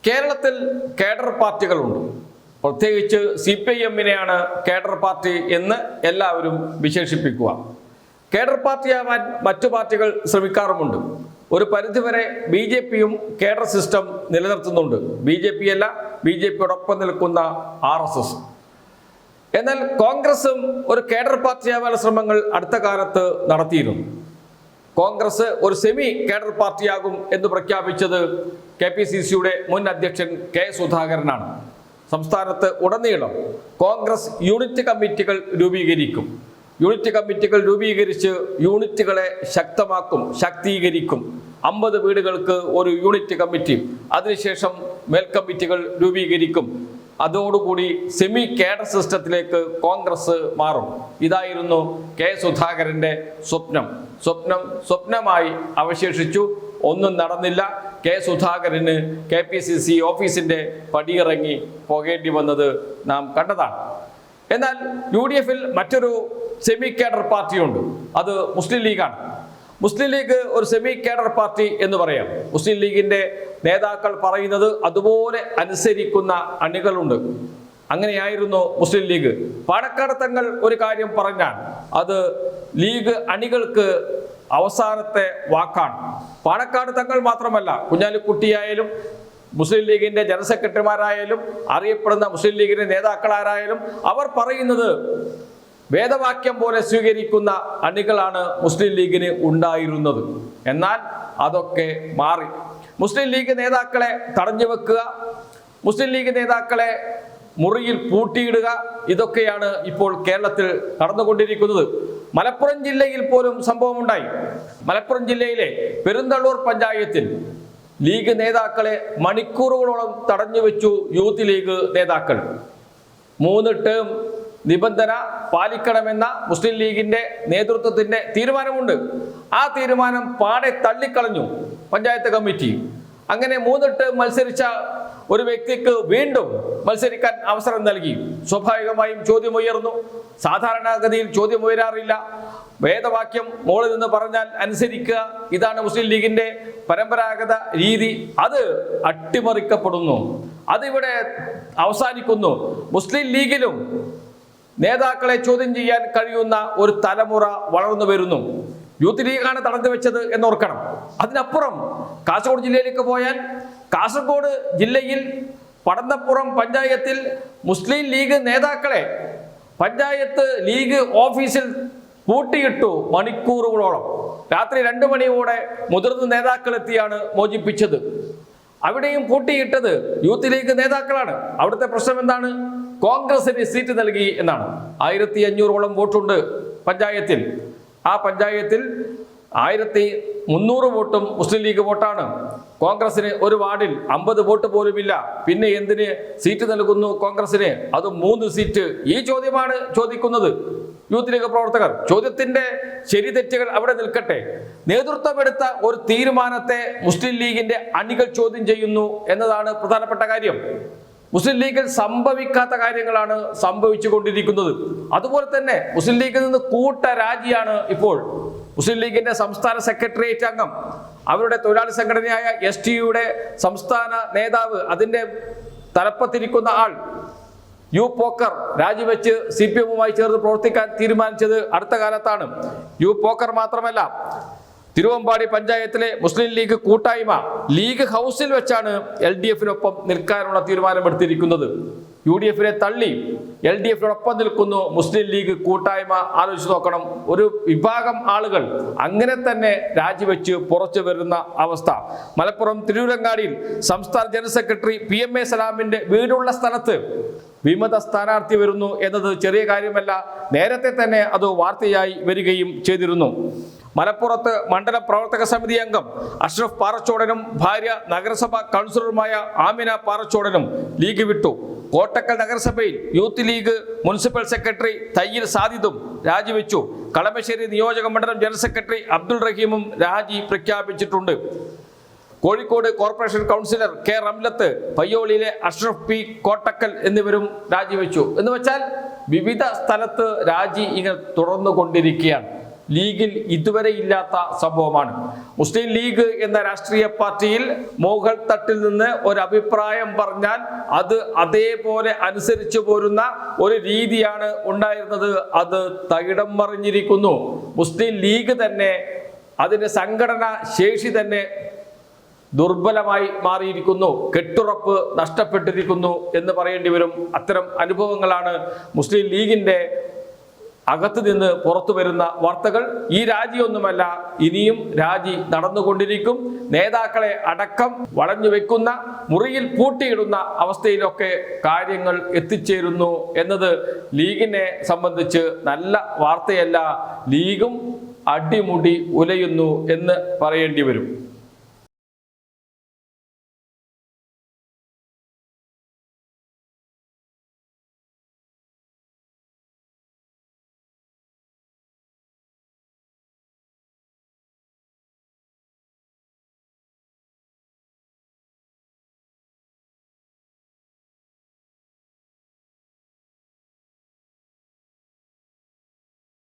കേരളത്തിൽ കേഡർ പാർട്ടികളുണ്ട്. പ്രത്യേകിച്ച് CPIM-നെയാണ് cadre party എന്ന് എല്ലാവരും വിശേഷിപ്പിക്കുക. കേഡർ പാർട്ടിയാവാൻ മറ്റു പാർട്ടികൾ ശ്രമിക്കാറുമുണ്ട്. ഒരു പരിധിവരെ BJP-യും കേഡർ സിസ്റ്റം നിലനിർത്തുന്നുണ്ട്. BJP അല്ല, BJP-യോടൊപ്പം നിൽക്കുന്ന RSS. എന്നാൽ കോൺഗ്രസും ഒരു കേഡർ പാർട്ടിയാവാനുള്ള ശ്രമങ്ങൾ അടുത്ത കാലത്ത് നടത്തിയിരുന്നു. കോൺഗ്രസ് ഒരു സെമി കേഡർ പാർട്ടിയാകും എന്ന് പ്രഖ്യാപിച്ചത് KPCC-യുടെ മുൻ അധ്യക്ഷൻ K. സുധാകരനാണ്. സംസ്ഥാനത്ത് ഉടനീളം കോൺഗ്രസ് യൂണിറ്റ് കമ്മിറ്റികൾ രൂപീകരിക്കും. യൂണിറ്റ് കമ്മിറ്റികൾ രൂപീകരിച്ച് യൂണിറ്റുകളെ ശാക്തീകരിക്കും. 50 വീടുകൾക്ക് ഒരു യൂണിറ്റ് കമ്മിറ്റി, അതിനുശേഷം മേൽക്കമ്മിറ്റികൾ രൂപീകരിക്കും. അതോടുകൂടി സെമി കേഡർ സിസ്റ്റത്തിലേക്ക് കോൺഗ്രസ് മാറും. ഇതായിരുന്നു K. സുധാകരന്റെ സ്വപ്നമായി അവശേഷിച്ചു. ഒന്നും നടന്നില്ല. K. സുധാകരന് KPCC ഓഫീസിന്റെ പടിയിറങ്ങി പോകേണ്ടി വന്നത് നാം കണ്ടതാണ്. എന്നാൽ UDF-ൽ മറ്റൊരു സെമി കേഡർ പാർട്ടിയുണ്ട്. അത് മുസ്ലിം ലീഗാണ്. മുസ്ലിം ലീഗ് ഒരു സെമി കേഡർ പാർട്ടി എന്ന് പറയാം. മുസ്ലിം ലീഗിന്റെ നേതാക്കൾ പറയുന്നത് അതുപോലെ അനുസരിക്കുന്ന അണികളുണ്ട്. അങ്ങനെയായിരുന്നു മുസ്ലിം ലീഗ്. പാണക്കാട് തങ്ങൾ ഒരു കാര്യം പറഞ്ഞാൽ അത് ലീഗ് അണികൾക്ക് അവസാനത്തെ വാക്കാണ്. പാണക്കാട് തങ്ങൾ മാത്രമല്ല, കുഞ്ഞാലിക്കുട്ടിയായാലും മുസ്ലിം ലീഗിന്റെ ജനറൽ സെക്രട്ടറിമാരായാലും അറിയപ്പെടുന്ന മുസ്ലിം ലീഗിന്റെ നേതാക്കളാരായാലും അവർ പറയുന്നത് വേദവാക്യം പോലെ സ്വീകരിക്കുന്ന അണികളാണ് മുസ്ലിം ലീഗിന് ഉണ്ടായിരുന്നത്. എന്നാൽ അതൊക്കെ മാറി. മുസ്ലിം ലീഗ് നേതാക്കളെ തടഞ്ഞു വെക്കുക, മുസ്ലിം ലീഗ് നേതാക്കളെ മുറിയിൽ പൂട്ടിയിടുക, ഇതൊക്കെയാണ് ഇപ്പോൾ കേരളത്തിൽ നടന്നുകൊണ്ടിരിക്കുന്നത്. മലപ്പുറം ജില്ലയിൽ പോലും സംഭവമുണ്ടായി. മലപ്പുറം ജില്ലയിലെ പെരുന്തള്ളൂർ പഞ്ചായത്തിൽ ലീഗ് നേതാക്കളെ മണിക്കൂറുകളോളം തടഞ്ഞു വെച്ചു യൂത്ത് ലീഗ് നേതാക്കൾ. 3 ടേം നിബന്ധന പാലിക്കണമെന്ന മുസ്ലിം ലീഗിന്റെ നേതൃത്വത്തിന്റെ തീരുമാനമുണ്ട്. ആ തീരുമാനം പാടെ തള്ളിക്കളഞ്ഞു പഞ്ചായത്ത് കമ്മിറ്റി. അങ്ങനെ 3 ടേം മത്സരിച്ച ഒരു വ്യക്തിക്ക് വീണ്ടും മത്സരിക്കാൻ അവസരം നൽകി. സ്വാഭാവികമായും ചോദ്യമുയർന്നു. സാധാരണഗതിയിൽ ചോദ്യമുയരാറില്ല. വേദവാക്യം മോളിൽ നിന്ന് പറഞ്ഞാൽ അനുസരിക്കുക, ഇതാണ് മുസ്ലിം ലീഗിന്റെ പരമ്പരാഗത രീതി. അത് അട്ടിമറിക്കപ്പെടുന്നു. അതിവിടെ അവസാനിക്കുന്നു. മുസ്ലിം ലീഗിലും നേതാക്കളെ ചോദ്യം ചെയ്യാൻ കഴിയുന്ന ഒരു തലമുറ വളർന്നു വരുന്നു. യൂത്ത് ലീഗാണ് തടഞ്ഞു വെച്ചത് എന്നോർക്കണം. അതിനപ്പുറം കാസർഗോഡ് ജില്ലയിലേക്ക് പോയാൽ കാസർഗോഡ് ജില്ലയിൽ പടന്നപ്പുറം പഞ്ചായത്തിൽ മുസ്ലിം ലീഗ് നേതാക്കളെ പഞ്ചായത്ത് ലീഗ് ഓഫീസിൽ പൂട്ടിയിട്ടു മണിക്കൂറുകളോളം. രാത്രി 2 മണിയോടെ മുതിർന്ന നേതാക്കളെത്തിയാണ് മോചിപ്പിച്ചത്. അവിടെയും പൂട്ടിയിട്ടത് യൂത്ത് ലീഗ് നേതാക്കളാണ്. അവിടുത്തെ പ്രശ്നം എന്താണ്? കോൺഗ്രസിന് സീറ്റ് നൽകി എന്നാണ്. 1500-ഓളം വോട്ടുണ്ട് പഞ്ചായത്തിൽ. ആ പഞ്ചായത്തിൽ 1300 വോട്ടും മുസ്ലിം ലീഗ് വോട്ടാണ്. കോൺഗ്രസിന് ഒരു വാർഡിൽ 50 വോട്ട് പോലുമില്ല. പിന്നെ എന്തിന് സീറ്റ് നൽകുന്നു കോൺഗ്രസിന്? അത് 3 സീറ്റ്. ഈ ചോദ്യമാണ് ചോദിക്കുന്നത് യൂത്ത് ലീഗ് പ്രവർത്തകർ. ചോദ്യത്തിന്റെ ശരിതെറ്റുകൾ അവിടെ നിൽക്കട്ടെ. നേതൃത്വമെടുത്ത ഒരു തീരുമാനത്തെ മുസ്ലിം ലീഗിന്റെ അണികൾ ചോദ്യം ചെയ്യുന്നു എന്നതാണ് പ്രധാനപ്പെട്ട കാര്യം. മുസ്ലിം ലീഗിൽ സംഭവിക്കാത്ത കാര്യങ്ങളാണ് സംഭവിച്ചു കൊണ്ടിരിക്കുന്നത്. അതുപോലെ തന്നെ മുസ്ലിം ലീഗിൽ നിന്ന് കൂട്ടരാജിയാണ് ഇപ്പോൾ. മുസ്ലിം ലീഗിന്റെ സംസ്ഥാന സെക്രട്ടേറിയറ്റ് അംഗം, അവരുടെ തൊഴിലാളി സംഘടനയായ STU-യുടെ സംസ്ഥാന നേതാവ്, അതിന്റെ തലപ്പത്തിരിക്കുന്ന ആൾ യു പോക്കർ രാജിവെച്ച് CPM-മായി ചേർന്ന് പ്രവർത്തിക്കാൻ തീരുമാനിച്ചത് അടുത്ത കാലത്താണ്. യു പോക്കർ മാത്രമല്ല, തിരുവമ്പാടി പഞ്ചായത്തിലെ മുസ്ലിം ലീഗ് കൂട്ടായ്മ ലീഗ് ഹൗസിൽ വെച്ചാണ് LDF-നൊപ്പം നിൽക്കാനുള്ള തീരുമാനമെടുത്തിരിക്കുന്നത്. UDF-നെ തള്ളി LDF-നോടൊപ്പം നിൽക്കുന്നു മുസ്ലിം ലീഗ് കൂട്ടായ്മ. ആലോചിച്ച് നോക്കണം. ഒരു വിഭാഗം ആളുകൾ അങ്ങനെ തന്നെ രാജിവെച്ച് പുറത്തു വരുന്ന അവസ്ഥ. മലപ്പുറം തിരൂരങ്ങാടിയിൽ സംസ്ഥാന ജനറൽ സെക്രട്ടറി PMA സലാമിന്റെ വീടുള്ള സ്ഥലത്ത് വിമത സ്ഥാനാർത്ഥി വരുന്നു എന്നത് ചെറിയ കാര്യമല്ല. നേരത്തെ തന്നെ അത് വാർത്തയായി വരികയും ചെയ്തിരുന്നു. മലപ്പുറത്ത് മണ്ഡലം പ്രവർത്തക സമിതി അംഗം അഷ്റഫ് പാറച്ചോടനും ഭാര്യ നഗരസഭ കൗൺസിലറുമായ ആമിന പാറച്ചോടനും ലീഗ് വിട്ടു. കോട്ടക്കൽ നഗരസഭയിൽ യൂത്ത് ലീഗ് മുനിസിപ്പൽ സെക്രട്ടറി തയ്യിൽ സാദിദും രാജിവെച്ചു. കളമശ്ശേരി നിയോജക മണ്ഡലം ജനറൽ സെക്രട്ടറി അബ്ദുൾ റഹീമും രാജി പ്രഖ്യാപിച്ചിട്ടുണ്ട്. Kozhikode corporation councillor K. Ramlath, പയ്യോളിയിലെ അഷ്റഫ് P. കോട്ടക്കൽ എന്നിവരും രാജിവെച്ചു. എന്ന് വെച്ചാൽ വിവിധ സ്ഥലത്ത് രാജി ഇങ്ങനെ തുടർന്നു കൊണ്ടിരിക്കുകയാണ്. ലീഗിൽ ഇതുവരെ ഇല്ലാത്ത സംഭവമാണ്. മുസ്ലിം ലീഗ് എന്ന രാഷ്ട്രീയ പാർട്ടിയിൽ മുകൾ തട്ടിൽ നിന്ന് ഒരു അഭിപ്രായം പറഞ്ഞാൽ അത് അതേപോലെ അനുസരിച്ചു പോരുന്ന ഒരു രീതിയാണ് ഉണ്ടായിരുന്നത്. അത് തകിടം മറിഞ്ഞിരിക്കുന്നു. മുസ്ലിം ലീഗ് തന്നെ അതിന്റെ സംഘടനാ ശേഷി തന്നെ ദുർബലമായി മാറിയിരിക്കുന്നു, കെട്ടുറപ്പ് നഷ്ടപ്പെട്ടിരിക്കുന്നു എന്ന് പറയേണ്ടി വരും. അത്തരം അനുഭവങ്ങളാണ് മുസ്ലിം ലീഗിന്റെ അകത്ത് നിന്ന് പുറത്തു വരുന്ന വാർത്തകൾ. ഈ രാജിയൊന്നുമല്ല, ഇനിയും രാജി നടന്നുകൊണ്ടിരിക്കും. നേതാക്കളെ അടക്കം വളഞ്ഞു വെക്കുന്ന, മുറിയിൽ പൂട്ടിയിടുന്ന അവസ്ഥയിലൊക്കെ കാര്യങ്ങൾ എത്തിച്ചേരുന്നു എന്നത് ലീഗിനെ സംബന്ധിച്ച് നല്ല വാർത്തയല്ല. ലീഗും അടിമുടി ഉലയുന്നു എന്ന് പറയേണ്ടി വരും.